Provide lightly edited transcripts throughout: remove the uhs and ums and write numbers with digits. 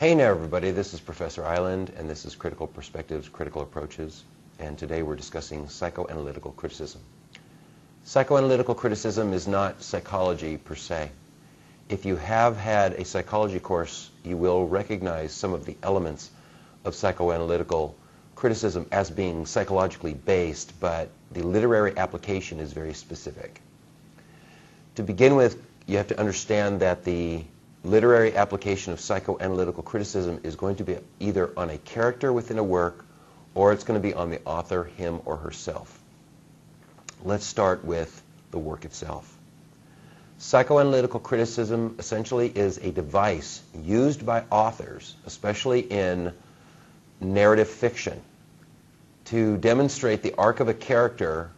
Hey now everybody, this is Professor Island and this is Critical Perspectives, Critical Approaches, and today we're discussing psychoanalytical criticism. Psychoanalytical criticism is not psychology per se. If you have had a psychology course, you will recognize some of the elements of psychoanalytical criticism as being psychologically based, but the literary application is very specific. To begin with, you have to understand that the literary application of psychoanalytical criticism is going to be either on a character within a work or it's going to be on the author, him or herself. Let's start with the work itself. Psychoanalytical criticism essentially is a device used by authors, especially in narrative fiction, to demonstrate the arc of a character,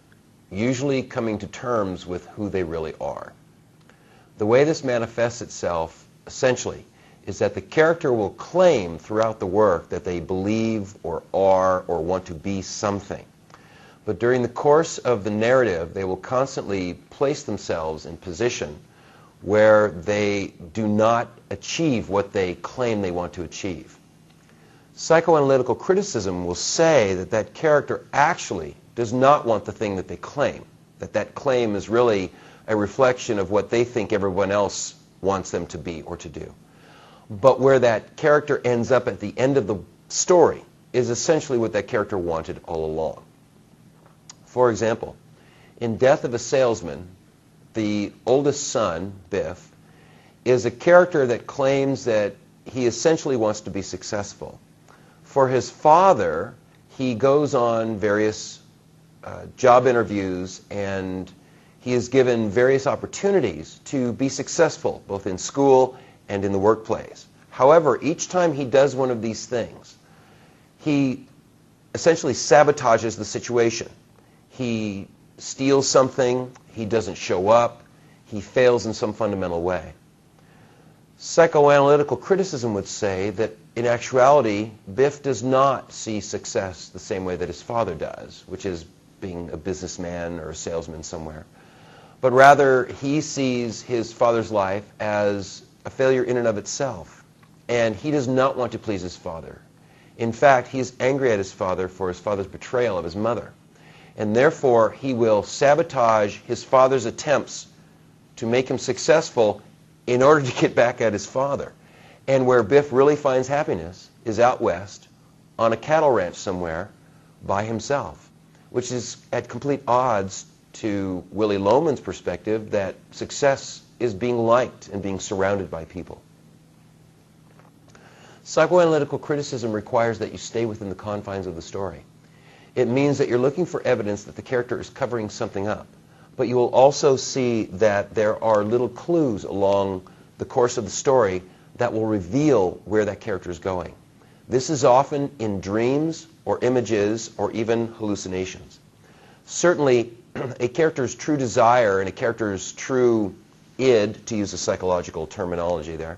usually coming to terms with who they really are. The way this manifests itself, essentially, is that the character will claim throughout the work that they believe or are or want to be something. But during the course of the narrative, they will constantly place themselves in position where they do not achieve what they claim they want to achieve. Psychoanalytical criticism will say that that character actually does not want the thing that they claim, that that claim is really a reflection of what they think everyone else wants them to be or to do. But where that character ends up at the end of the story is essentially what that character wanted all along. For example, in Death of a Salesman, the oldest son, Biff, is a character that claims that he essentially wants to be successful. For his father, he goes on various job interviews and he is given various opportunities to be successful, both in school and in the workplace. However, each time he does one of these things, he essentially sabotages the situation. He steals something, he doesn't show up, he fails in some fundamental way. Psychoanalytical criticism would say that in actuality, Biff does not see success the same way that his father does, which is being a businessman or a salesman somewhere. But rather, he sees his father's life as a failure in and of itself. And he does not want to please his father. In fact, he is angry at his father for his father's betrayal of his mother. And therefore, he will sabotage his father's attempts to make him successful in order to get back at his father. And where Biff really finds happiness is out west on a cattle ranch somewhere by himself, which is at complete odds to Willy Loman's perspective that success is being liked and being surrounded by people. Psychoanalytical criticism requires that you stay within the confines of the story. It means that you're looking for evidence that the character is covering something up, but you will also see that there are little clues along the course of the story that will reveal where that character is going. This is often in dreams or images or even hallucinations. Certainly, a character's true desire and a character's true id, to use a psychological terminology there,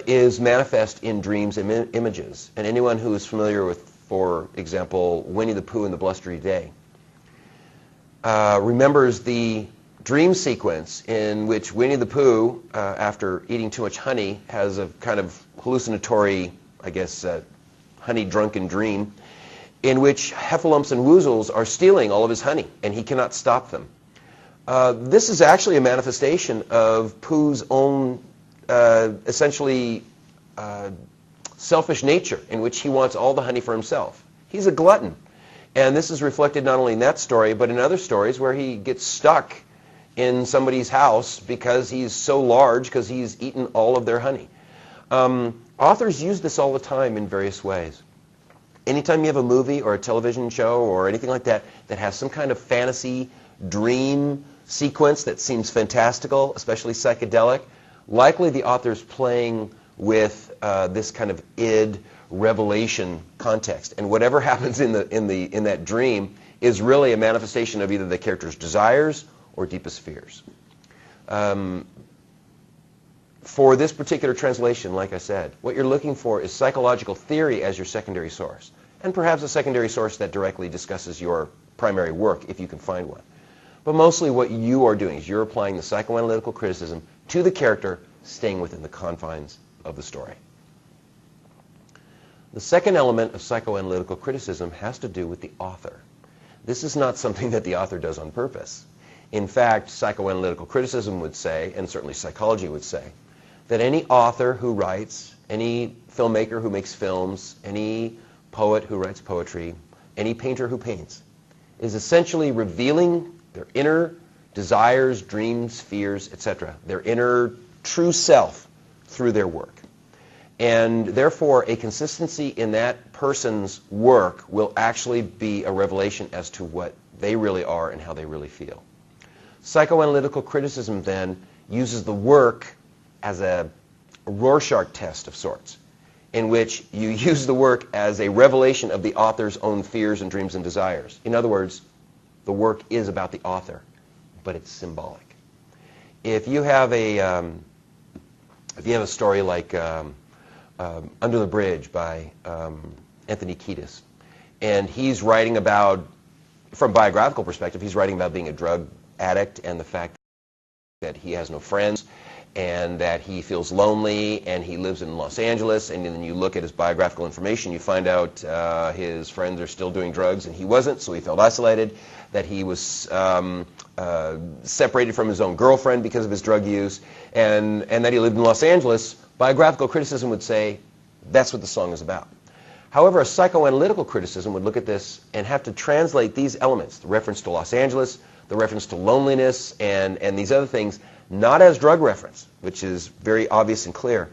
is manifest in dreams and images. And anyone who is familiar with, for example, Winnie the Pooh and the Blustery Day, remembers the dream sequence in which Winnie the Pooh, after eating too much honey, has a kind of hallucinatory, I guess, honey-drunken dream, in which heffalumps and woozles are stealing all of his honey, and he cannot stop them. This is actually a manifestation of Pooh's own, essentially, selfish nature, in which he wants all the honey for himself. He's a glutton. And this is reflected not only in that story, but in other stories where he gets stuck in somebody's house because he's so large, because he's eaten all of their honey. Authors use this all the time in various ways. Anytime you have a movie or a television show or anything like that that has some kind of fantasy dream sequence that seems fantastical, especially psychedelic, likely the author's playing with this kind of id revelation context, and whatever happens in that dream is really a manifestation of either the character's desires or deepest fears. For this particular translation, like I said, what you're looking for is psychological theory as your secondary source, and perhaps a secondary source that directly discusses your primary work, if you can find one. But mostly what you are doing is you're applying the psychoanalytical criticism to the character, staying within the confines of the story. The second element of psychoanalytical criticism has to do with the author. This is not something that the author does on purpose. In fact, psychoanalytical criticism would say, and certainly psychology would say, that any author who writes, any filmmaker who makes films, any poet who writes poetry, any painter who paints, is essentially revealing their inner desires, dreams, fears, etc., their inner true self through their work. And therefore, a consistency in that person's work will actually be a revelation as to what they really are and how they really feel. Psychoanalytical criticism then uses the work as a Rorschach test of sorts, in which you use the work as a revelation of the author's own fears and dreams and desires. In other words, the work is about the author, but it's symbolic. If you have a story like Under the Bridge by Anthony Kiedis, and he's writing about, from a biographical perspective, he's writing about being a drug addict and the fact that he has no friends and that he feels lonely, and he lives in Los Angeles, and then you look at his biographical information, you find out his friends are still doing drugs and he wasn't, so he felt isolated, that he was separated from his own girlfriend because of his drug use, and that he lived in Los Angeles. Biographical criticism would say that's what the song is about. However, a psychoanalytical criticism would look at this and have to translate these elements, the reference to Los Angeles, the reference to loneliness, and these other things, not as drug reference, which is very obvious and clear,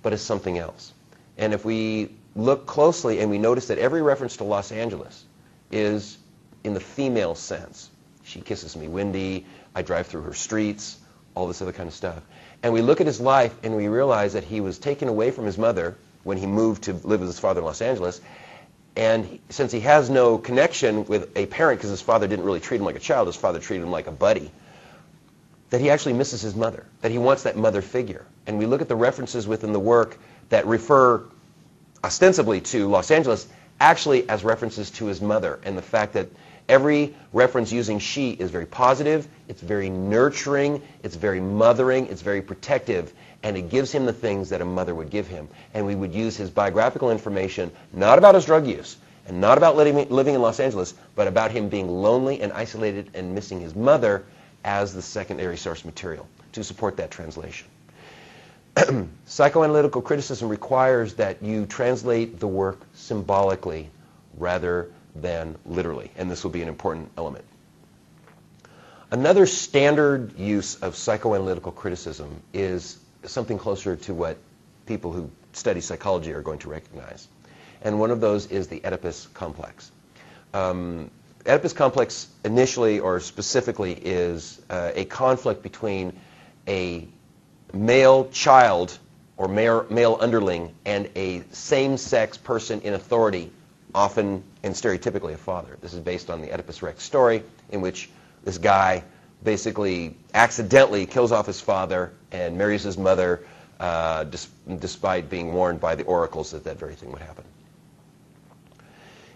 but as something else. And if we look closely and we notice that every reference to Los Angeles is in the female sense. She kisses me windy, I drive through her streets, all this other kind of stuff. And we look at his life and we realize that he was taken away from his mother when he moved to live with his father in Los Angeles. And since he has no connection with a parent because his father didn't really treat him like a child, his father treated him like a buddy, that he actually misses his mother, that he wants that mother figure. And we look at the references within the work that refer ostensibly to Los Angeles actually as references to his mother, and the fact that every reference using she is very positive, it's very nurturing, it's very mothering, it's very protective, and it gives him the things that a mother would give him. And we would use his biographical information not about his drug use and not about living in Los Angeles, but about him being lonely and isolated and missing his mother as the secondary source material to support that translation. Psychoanalytical criticism requires that you translate the work symbolically rather than literally, and this will be an important element. Another standard use of psychoanalytical criticism is something closer to what people who study psychology are going to recognize, and one of those is the Oedipus complex. Oedipus complex initially or specifically is a conflict between a male child or male underling and a same-sex person in authority, often and stereotypically a father. This is based on the Oedipus Rex story, in which this guy basically accidentally kills off his father and marries his mother despite being warned by the oracles that that very thing would happen.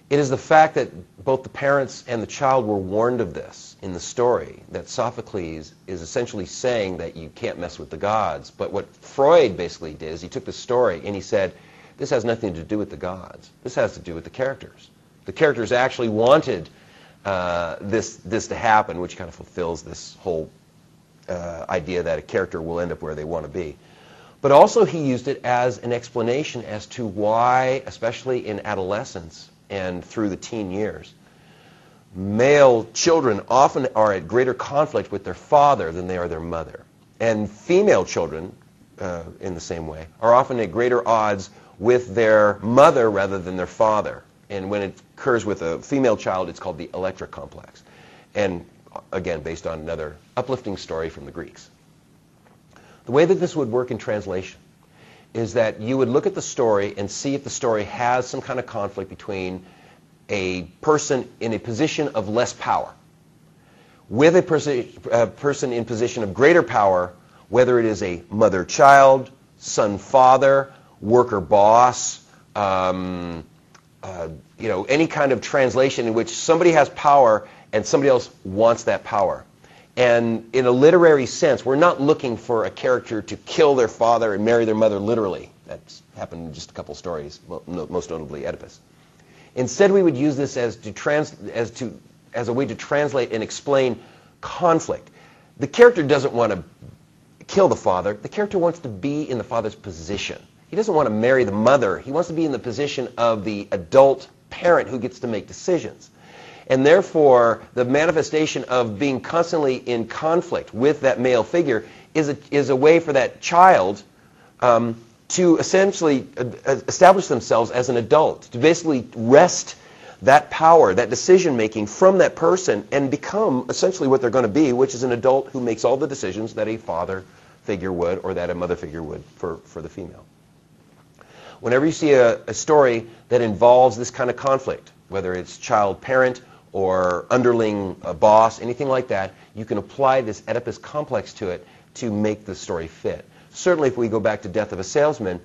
It is the fact that both the parents and the child were warned of this in the story that Sophocles is essentially saying that you can't mess with the gods. But what Freud basically did is he took the story and he said, this has nothing to do with the gods. This has to do with the characters. The characters actually wanted this to happen, which kind of fulfills this whole idea that a character will end up where they want to be. But also he used it as an explanation as to why, especially in adolescence and through the teen years, male children often are at greater conflict with their father than they are their mother. And female children, in the same way, are often at greater odds with their mother rather than their father. And when it occurs with a female child, it's called the Electra complex. And again, based on another uplifting story from the Greeks. The way that this would work in translation is that you would look at the story and see if the story has some kind of conflict between a person in a position of less power with a person in position of greater power, whether it is a mother-child, son-father, worker-boss, any kind of translation in which somebody has power and somebody else wants that power. And in a literary sense, we're not looking for a character to kill their father and marry their mother literally. That's happened in just a couple stories, most notably Oedipus. Instead, we would use this as a way to translate and explain conflict. The character doesn't want to kill the father. The character wants to be in the father's position. He doesn't want to marry the mother. He wants to be in the position of the adult parent who gets to make decisions. And therefore, the manifestation of being constantly in conflict with that male figure is a way for that child to essentially establish themselves as an adult, to basically wrest that power, that decision-making from that person and become essentially what they're going to be, which is an adult who makes all the decisions that a father figure would or that a mother figure would for the female. Whenever you see a story that involves this kind of conflict, whether it's child-parent or underling boss, anything like that, you can apply this Oedipus complex to it to make the story fit. Certainly if we go back to Death of a Salesman,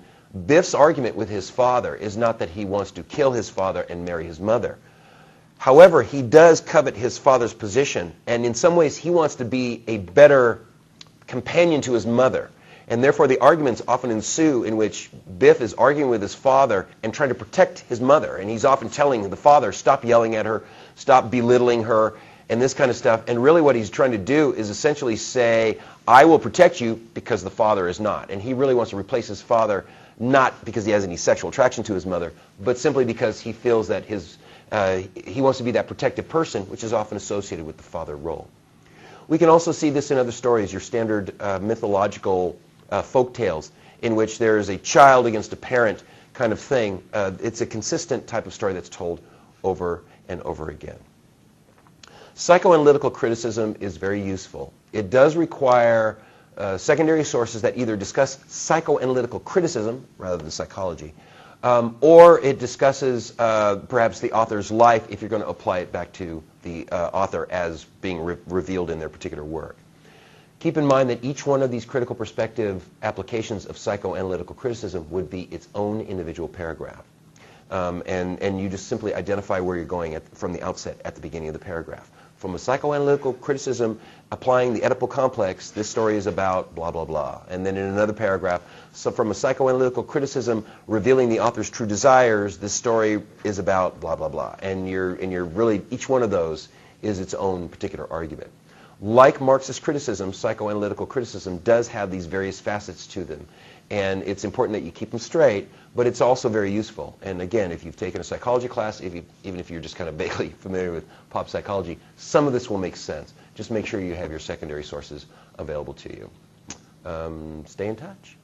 Biff's argument with his father is not that he wants to kill his father and marry his mother. However, he does covet his father's position, and in some ways he wants to be a better companion to his mother. And therefore the arguments often ensue in which Biff is arguing with his father and trying to protect his mother. And he's often telling the father, stop yelling at her, stop belittling her, and this kind of stuff. And really what he's trying to do is essentially say, I will protect you because the father is not. And he really wants to replace his father, not because he has any sexual attraction to his mother, but simply because he feels that he wants to be that protective person, which is often associated with the father role. We can also see this in other stories, your standard mythological folk tales, in which there is a child against a parent kind of thing. It's a consistent type of story that's told over and over again. Psychoanalytical criticism is very useful. It does require secondary sources that either discuss psychoanalytical criticism rather than psychology, or it discusses perhaps the author's life if you're going to apply it back to the author as being revealed in their particular work. Keep in mind that each one of these critical perspective applications of psychoanalytical criticism would be its own individual paragraph. And you just simply identify where you're going from the outset at the beginning of the paragraph. From a psychoanalytical criticism applying the Oedipal complex, this story is about blah, blah, blah. And then in another paragraph, so from a psychoanalytical criticism revealing the author's true desires, this story is about blah, blah, blah. And you're really, each one of those is its own particular argument. Like Marxist criticism, psychoanalytical criticism does have these various facets to them. And it's important that you keep them straight, but it's also very useful. And again, if you've taken a psychology class, even if you're just kind of vaguely familiar with pop psychology, some of this will make sense. Just make sure you have your secondary sources available to you. Stay in touch.